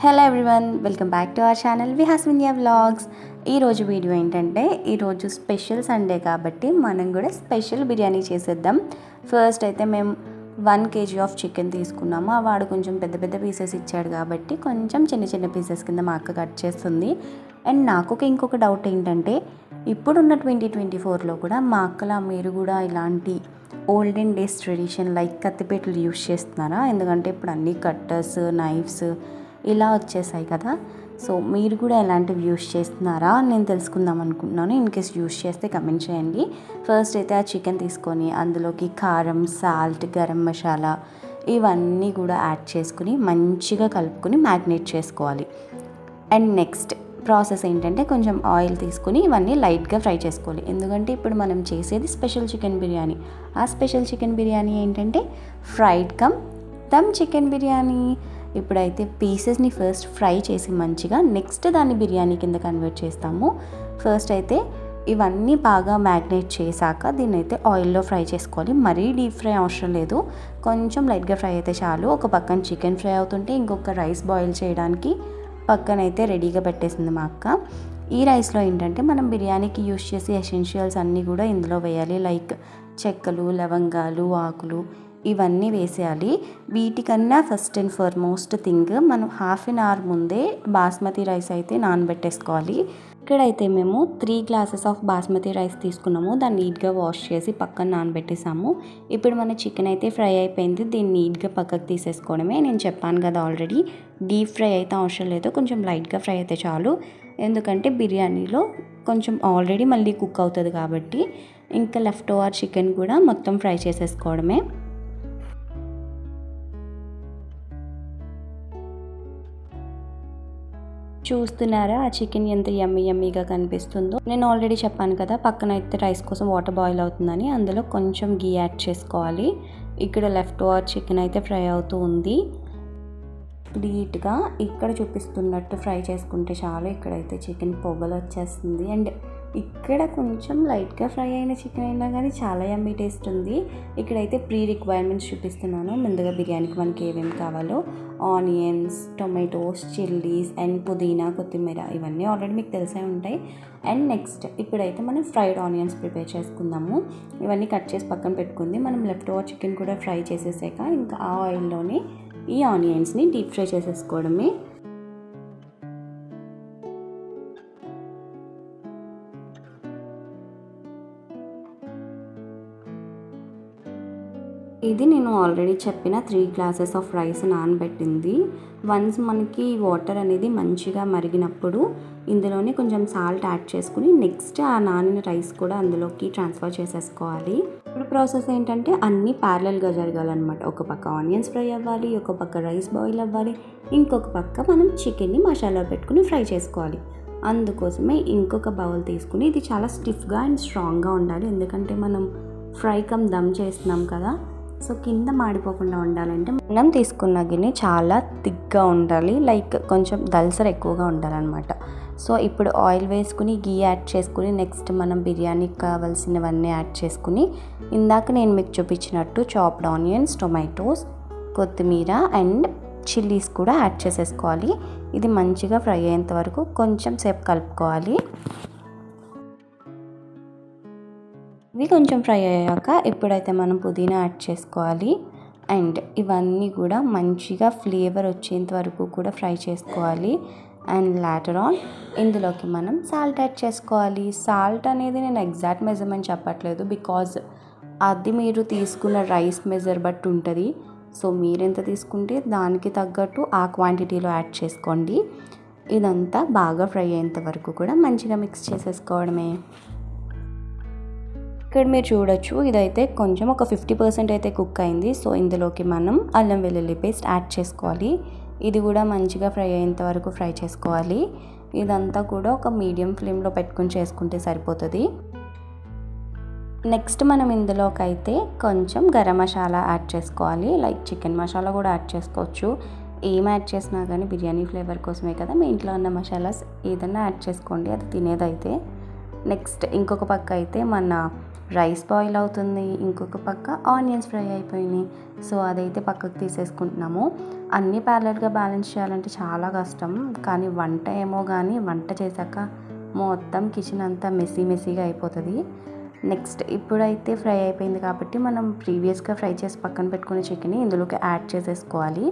Hello everyone, welcome back to our channel Vihaswinya vlogs. ఈరోజు video ఏంటంటే, ఈరోజు స్పెషల్ సండే కాబట్టి మనం కూడా స్పెషల్ బిర్యానీ చేసేద్దాం. ఫస్ట్ అయితే మేము 1 kg ఆఫ్ చికెన్ తీసుకున్నాము. వాడు కొంచెం పెద్ద పెద్ద పీసెస్ ఇచ్చాడు కాబట్టి కొంచెం చిన్న చిన్న పీసెస్ కింద మా అక్క కట్ చేస్తుంది. అండ్ నాకు ఇంకొక డౌట్ ఏంటంటే, ఇప్పుడున్న 2024లో కూడా మా అక్కలా మీరు కూడా ఇలాంటి ఓల్డెన్ డేస్ ట్రెడిషన్ లైక్ కత్తిపేటలు యూస్ చేస్తున్నారా? ఎందుకంటే ఇప్పుడు అన్ని కట్టర్స్, నైఫ్స్ ఇలా వచ్చేసాయి కదా. సో మీరు కూడా ఎలాంటివి యూస్ చేస్తున్నారా నేను తెలుసుకుందాం అనుకుంటున్నాను. ఇన్ కేస్ యూస్ చేస్తే కమెంట్ చేయండి. ఫస్ట్ అయితే ఆ చికెన్ తీసుకొని అందులోకి కారం, సాల్ట్, గరం మసాలా ఇవన్నీ కూడా యాడ్ చేసుకుని మంచిగా కలుపుకొని మ్యాగ్నేట్ చేసుకోవాలి. అండ్ నెక్స్ట్ ప్రాసెస్ ఏంటంటే, కొంచెం ఆయిల్ తీసుకుని ఇవన్నీ లైట్గా ఫ్రై చేసుకోవాలి. ఎందుకంటే ఇప్పుడు మనం చేసేది స్పెషల్ చికెన్ బిర్యానీ. ఆ స్పెషల్ చికెన్ బిర్యానీ ఏంటంటే fried cum dum chicken biryani. ఇప్పుడైతే పీసెస్ని ఫస్ట్ ఫ్రై చేసి మంచిగా నెక్స్ట్ దాన్ని బిర్యానీ కింద కన్వర్ట్ చేస్తాము. ఫస్ట్ అయితే ఇవన్నీ బాగా మ్యాగ్నేట్ చేశాక దీన్ని అయితే ఆయిల్లో ఫ్రై చేసుకోవాలి. మరీ డీప్ ఫ్రై అవసరం లేదు, కొంచెం లైట్గా ఫ్రై అయితే చాలు. ఒక పక్కన చికెన్ ఫ్రై అవుతుంటే ఇంకొక రైస్ బాయిల్ చేయడానికి పక్కనైతే రెడీగా పెట్టేసింది మా అక్క. ఈ రైస్లో ఏంటంటే మనం బిర్యానీకి యూస్ చేసే ఎసెన్షియల్స్ అన్నీ కూడా ఇందులో వేయాలి. లైక్ చెక్కలు, లవంగాలు, ఆకులు ఇవన్నీ వేసేయాలి. వీటికన్నా ఫస్ట్ అండ్ ఫార్మోస్ట్ థింగ్, మనం 1/2 అవర్ ముందే బాస్మతి రైస్ అయితే నానబెట్టేసుకోవాలి. ఇక్కడైతే మేము 3 glasses ఆఫ్ బాస్మతి రైస్ తీసుకున్నాము. దాన్ని నీట్గా వాష్ చేసి పక్కన నానబెట్టేసాము. ఇప్పుడు మన చికెన్ అయితే ఫ్రై అయిపోయింది. దీన్ని నీట్గా పక్కకు తీసేసుకోవడమే. నేను చెప్పాను కదా ఆల్రెడీ, డీప్ ఫ్రై అయితే అవసరం లేదు, కొంచెం లైట్గా ఫ్రై అయితే చాలు. ఎందుకంటే బిర్యానీలో కొంచెం ఆల్రెడీ మళ్ళీ కుక్ అవుతుంది కాబట్టి. ఇంకా లెఫ్ట్ ఓవర్ చికెన్ కూడా మొత్తం ఫ్రై చేసేసుకోవడమే. చూస్తున్నారా ఆ చికెన్ ఎంత యమ్మీగా కనిపిస్తుందో? నేను ఆల్రెడీ చెప్పాను కదా, పక్కన అయితే రైస్ కోసం వాటర్ బాయిల్ అవుతుందని. అందులో కొంచెం గీ యాడ్ చేసుకోవాలి. ఇక్కడ లెఫ్ట్ ఓవర్ చికెన్ అయితే ఫ్రై అవుతూ ఉంది. కంప్లీట్గా ఇక్కడ చూపిస్తున్నట్టు ఫ్రై చేసుకుంటే చాలు. ఇక్కడైతే చికెన్ పొగలు వచ్చేస్తుంది. అండ్ ఇక్కడ కొంచెం లైట్గా ఫ్రై అయిన చికెన్ అయినా కానీ చాలా యమ్మీ టేస్ట్ ఉంది. ఇక్కడైతే ప్రీ రిక్వైర్మెంట్స్ చూపిస్తున్నాను. ముందుగా బిర్యానీకి మనకి ఏమేమి కావాలో: ఆనియన్స్, టొమాటోస్, చిల్లీస్ అండ్ పుదీనా, కొత్తిమీర ఇవన్నీ ఆల్రెడీ మీకు తెలిసే ఉంటాయి. అండ్ నెక్స్ట్ ఇప్పుడైతే మనం ఫ్రైడ్ ఆనియన్స్ ప్రిపేర్ చేసుకుందాము. ఇవన్నీ కట్ చేసి పక్కన పెట్టుకుంది. మనం లెఫ్ట్ ఓవర్ చికెన్ కూడా ఫ్రై చేసేసాక ఇంకా ఆ ఆయిల్లోనే ఈ ఆనియన్స్ని డీప్ ఫ్రై చేసేసుకోవడమే. ఇది నేను ఆల్రెడీ చెప్పిన 3 glasses ఆఫ్ రైస్ నానబెట్టింది. వన్స్ మనకి వాటర్ అనేది మంచిగా మరిగినప్పుడు ఇందులోనే కొంచెం సాల్ట్ యాడ్ చేసుకుని నెక్స్ట్ ఆ నానిన రైస్ కూడా అందులోకి ట్రాన్స్ఫర్ చేసేసుకోవాలి. ఇప్పుడు ప్రాసెస్ ఏంటంటే అన్నీ ప్యారలల్గా జరగాలన్నమాట. ఒక పక్క ఆనియన్స్ ఫ్రై అవ్వాలి, ఒక పక్క రైస్ బాయిల్ అవ్వాలి, ఇంకొక పక్క మనం చికెన్ని మసాలా పెట్టుకుని ఫ్రై చేసుకోవాలి. అందుకోసమే ఇంకొక బౌల్ తీసుకుని, ఇది చాలా స్టిఫ్గా అండ్ స్ట్రాంగ్గా ఉండాలి. ఎందుకంటే మనం ఫ్రై కమ్ దమ్ చేస్తున్నాం కదా. సో కింద మాడిపోకుండా ఉండాలంటే మనం తీసుకున్న గిన్నె చాలా థిక్గా ఉండాలి, లైక్ కొంచెం దల్సర్ ఎక్కువగా ఉండాలన్నమాట. సో ఇప్పుడు ఆయిల్ వేసుకుని గీ యాడ్ చేసుకుని నెక్స్ట్ మనం బిర్యానీకి కావాల్సినవన్నీ యాడ్ చేసుకుని ఇందాక నేను మీకు చూపించినట్టు చాప్డ్ ఆనియన్స్, టొమాటోస్, కొత్తిమీర అండ్ చిల్లీస్ కూడా యాడ్ చేసేసుకోవాలి. ఇది మంచిగా ఫ్రై అయ్యేంత వరకు కొంచెం సేపు కలుపుకోవాలి. ఇవి కొంచెం ఫ్రై అయ్యాక ఇప్పుడైతే మనం పుదీనా యాడ్ చేసుకోవాలి. అండ్ ఇవన్నీ కూడా మంచిగా ఫ్లేవర్ వచ్చేంత వరకు కూడా ఫ్రై చేసుకోవాలి. అండ్ లాటర్ ఆన్ ఇందులోకి మనం సాల్ట్ యాడ్ చేసుకోవాలి. సాల్ట్ అనేది నేను ఎగ్జాక్ట్ మెజర్మెంట్ చెప్పట్లేదు, బికాజ్ అది మీరు తీసుకున్న రైస్ మెజర్ బట్టి ఉంటుంది. సో మీరు ఎంత తీసుకుంటే దానికి తగ్గట్టు ఆ క్వాంటిటీలో యాడ్ చేసుకోండి. ఇదంతా బాగా ఫ్రై అయ్యేంత వరకు కూడా మంచిగా మిక్స్ చేసేసుకోవడమే. ఇక్కడ మీరు చూడొచ్చు, ఇదైతే కొంచెం ఒక 50% అయితే కుక్ అయింది. సో ఇందులోకి మనం అల్లం వెల్లుల్లి పేస్ట్ యాడ్ చేసుకోవాలి. ఇది కూడా మంచిగా ఫ్రై అయ్యేంత వరకు ఫ్రై చేసుకోవాలి. ఇదంతా కూడా ఒక మీడియం ఫ్లేమ్లో పెట్టుకుని చేసుకుంటే సరిపోతుంది. నెక్స్ట్ మనం ఇందులోకి అయితే కొంచెం గరం మసాలా యాడ్ చేసుకోవాలి. లైక్ చికెన్ మసాలా కూడా యాడ్ చేసుకోవచ్చు. ఏం యాడ్ చేసినా కానీ బిర్యానీ ఫ్లేవర్ కోసమే కదా. మీ ఇంట్లో ఉన్న మసాలాస్ ఏదైనా యాడ్ చేసుకోండి, అది తినేదైతే. నెక్స్ట్ ఇంకొక పక్క అయితే మన రైస్ బాయిల్ అవుతుంది, ఇంకొక పక్క ఆనియన్స్ ఫ్రై అయిపోయినాయి. సో అదైతే పక్కకు తీసేసుకుంటున్నాము. అన్నీ ప్యారలల్గా బ్యాలెన్స్ చేయాలంటే చాలా కష్టం, కానీ వంట ఏమో కానీ వంట చేశాక మొత్తం కిచెన్ అంతా మెస్సీగా అయిపోతుంది. నెక్స్ట్ ఇప్పుడైతే ఫ్రై అయిపోయింది కాబట్టి మనం ప్రీవియస్గా ఫ్రై చేసి పక్కన పెట్టుకునే చికెన్ ఇందులోకి యాడ్ చేసేసుకోవాలి.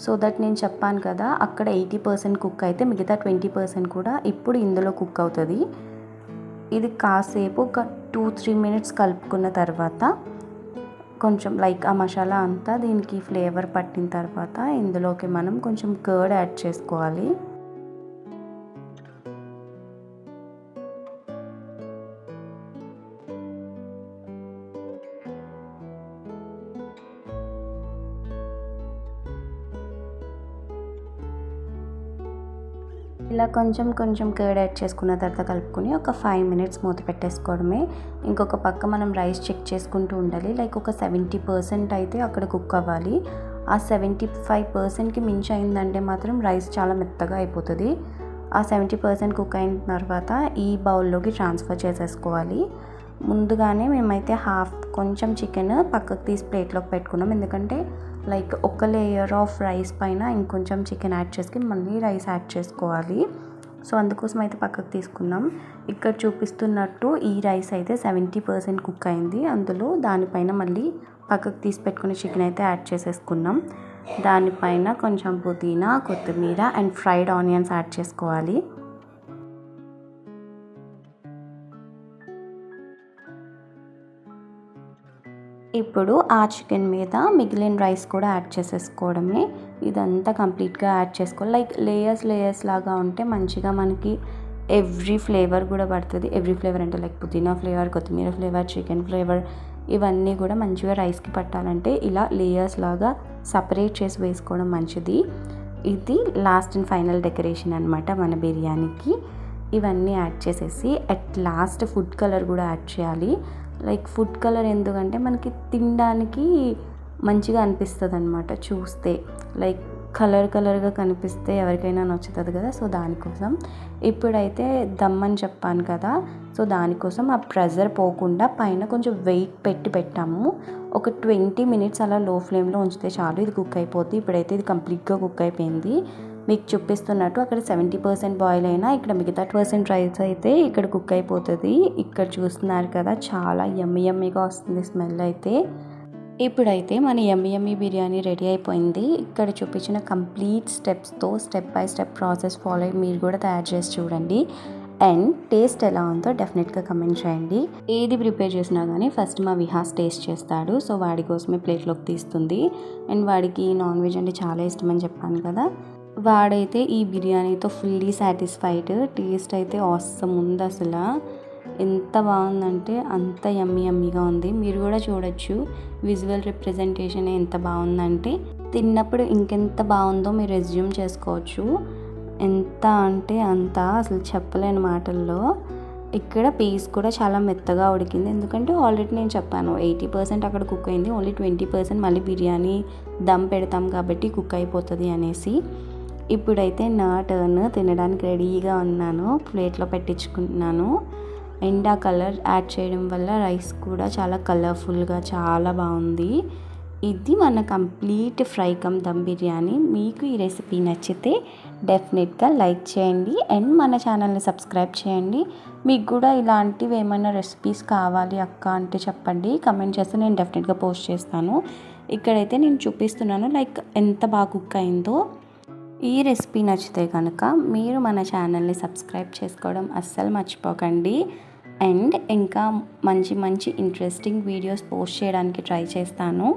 సో దట్ నేను చెప్పాను కదా, అక్కడ 80% కుక్ అయితే మిగతా 20% కూడా ఇప్పుడు ఇందులో కుక్ అవుతుంది. ఇది కాసేపు ఒక 2-3 మినిట్స్ కలుపుకున్న తర్వాత కొంచెం లైక్ ఆ మసాలా అంతా దీనికి ఫ్లేవర్ పట్టిన తర్వాత ఇందులోకి మనం కొంచెం కర్డ్ యాడ్ చేసుకోవాలి. ఇలా కొంచెం కర్డ్ యాడ్ చేసుకున్న తర్వాత కలుపుకొని ఒక 5 మినిట్స్ మూత పెట్టేసుకోవడమే. ఇంకొక పక్క మనం రైస్ చెక్ చేసుకుంటూ ఉండాలి. లైక్ ఒక 70% అయితే అక్కడ కుక్ అవ్వాలి. ఆ 75%కి మించి అయిందంటే మాత్రం రైస్ చాలా మెత్తగా అయిపోతుంది. ఆ 70% కుక్ అయిన తర్వాత ఈ బౌల్లోకి ట్రాన్స్ఫర్ చేసేసుకోవాలి. ముందుగానే మేమైతే కొంచెం చికెన్ పక్కకు తీసి ప్లేట్లోకి పెట్టుకున్నాం, ఎందుకంటే లైక్ ఒక లేయర్ ఆఫ్ రైస్ పైన ఇంకొంచెం చికెన్ యాడ్ చేసి మళ్ళీ రైస్ యాడ్ చేసుకోవాలి. సో అందుకోసం అయితే పక్కకు తీసుకున్నాం. ఇక్కడ చూపిస్తున్నట్టు ఈ రైస్ అయితే 70% కుక్ అయింది. అందులో దానిపైన మళ్ళీ పక్కకు తీసి పెట్టుకునే చికెన్ అయితే యాడ్ చేసేసుకున్నాం. దానిపైన కొంచెం పుదీనా, కొత్తిమీర అండ్ ఫ్రైడ్ ఆనియన్స్ యాడ్ చేసుకోవాలి. ఇప్పుడు ఆ చికెన్ మీద మిగిలిన రైస్ కూడా యాడ్ చేసేసుకోవడమే. ఇదంతా కంప్లీట్గా యాడ్ చేసుకోవాలి. లైక్ లేయర్స్ లాగా ఉంటే మంచిగా మనకి ఎవ్రీ ఫ్లేవర్ కూడా పడుతుంది. ఎవ్రీ ఫ్లేవర్ అంటే లైక్ పుదీనా ఫ్లేవర్, కొత్తిమీర ఫ్లేవర్, చికెన్ ఫ్లేవర్ ఇవన్నీ కూడా మంచిగా రైస్కి పట్టాలంటే ఇలా లేయర్స్ లాగా సపరేట్ చేసి వేసుకోవడం మంచిది. ఇది లాస్ట్ అండ్ ఫైనల్ డెకరేషన్ అనమాట మన బిర్యానీకి. ఇవన్నీ యాడ్ చేసేసి అట్ లాస్ట్ ఫుడ్ కలర్ కూడా యాడ్ చేయాలి. లైక్ ఫుడ్ కలర్ ఎందుకంటే మనకి తినడానికి మంచిగా అనిపిస్తుంది అనమాట. చూస్తే లైక్ కలర్గా కనిపిస్తే ఎవరికైనా నచ్చుతుంది కదా, సో దానికోసం. ఇప్పుడైతే దమ్ అని చెప్పాను కదా, సో దానికోసం ఆ ప్రెజర్ పోకుండా పైన కొంచెం వెయిట్ పెట్టాము. ఒక 20 మినిట్స్ అలా లో ఫ్లేమ్లో ఉంచితే చాలు, ఇది కుక్ అయిపోద్ది. ఇప్పుడైతే ఇది కంప్లీట్గా కుక్ అయిపోయింది. మీకు చూపిస్తున్నట్టు అక్కడ 70% బాయిల్ అయినా ఇక్కడ మిగతా 20% రైస్ అయితే ఇక్కడ కుక్ అయిపోతుంది. ఇక్కడ చూస్తున్నారు కదా, చాలా యమ్మీగా వస్తుంది స్మెల్ అయితే. ఇప్పుడైతే మన యమ్మీ బిర్యానీ రెడీ అయిపోయింది. ఇక్కడ చూపించిన కంప్లీట్ స్టెప్స్తో step by step process follow అయ్యి మీరు కూడా తయారు చేసి చూడండి. అండ్ టేస్ట్ ఎలా ఉందో డెఫినెట్గా కమెంట్ చేయండి. ఏది ప్రిపేర్ చేసినా కానీ ఫస్ట్ మా విహాస్ టేస్ట్ చేస్తాడు. సో వాడి కోసమే ప్లేట్లోకి తీస్తుంది. అండ్ వాడికి నాన్ వెజ్ అంటే చాలా ఇష్టం అని చెప్పాను కదా, వాడైతే ఈ బిర్యానీతో ఫుల్లీ సాటిస్ఫైడ్. టేస్ట్ అయితే ఆసమ్ ఉంది అసలు. ఎంత బాగుందంటే అంత యమ్మీగా ఉంది. మీరు కూడా చూడొచ్చు, విజువల్ రిప్రజెంటేషన్ ఎంత బాగుందంటే తిన్నప్పుడు ఇంకెంత బాగుందో మీరు రెజ్యూమ్ చేసుకోవచ్చు. ఎంత అంటే అంత అసలు చెప్పలేని మాటల్లో. ఇక్కడ పీస్ కూడా చాలా మెత్తగా ఉడికింది, ఎందుకంటే ఆల్రెడీ నేను చెప్పాను 80% అక్కడ కుక్ అయింది, ఓన్లీ 20% మళ్ళీ బిర్యానీ దమ్ పెడతాం కాబట్టి కుక్ అయిపోతుంది అనేసి. ఇప్పుడైతే నా టర్న్ తినడానికి రెడీగా ఉన్నాను. ప్లేట్లో పెట్టించుకుంటున్నాను. అండ్ ఆ కలర్ యాడ్ చేయడం వల్ల రైస్ కూడా చాలా కలర్ఫుల్గా చాలా బాగుంది. ఇది మన complete fry cum dum biryani. మీకు ఈ రెసిపీ నచ్చితే డెఫినెట్గా లైక్ చేయండి అండ్ మన ఛానల్ని సబ్స్క్రైబ్ చేయండి. మీకు కూడా ఇలాంటివి ఏమైనా రెసిపీస్ కావాలి అక్క అంటే చెప్పండి, కమెంట్ చేస్తే నేను డెఫినెట్గా పోస్ట్ చేస్తాను. ఇక్కడైతే నేను చూపిస్తున్నాను లైక్ ఎంత బాగా కుక్ అయిందో. ఈ రెసిపీ నచ్చితే కనుక మీరు మన ఛానల్ని సబ్స్క్రైబ్ చేసుకోవడం అస్సలు మర్చిపోకండి. అండ్ ఇంకా మంచి ఇంట్రెస్టింగ్ వీడియోస్ పోస్ట్ చేయడానికి ట్రై చేస్తాను.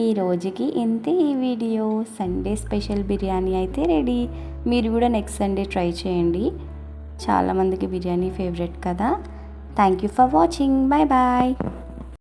ఈ రోజుకి ఇంతే ఈ వీడియో. సండే స్పెషల్ బిర్యానీ అయితే రెడీ. మీరు కూడా నెక్స్ట్ సండే ట్రై చేయండి. చాలామందికి బిర్యానీ ఫేవరెట్ కదా. Thank you for watching. Bye.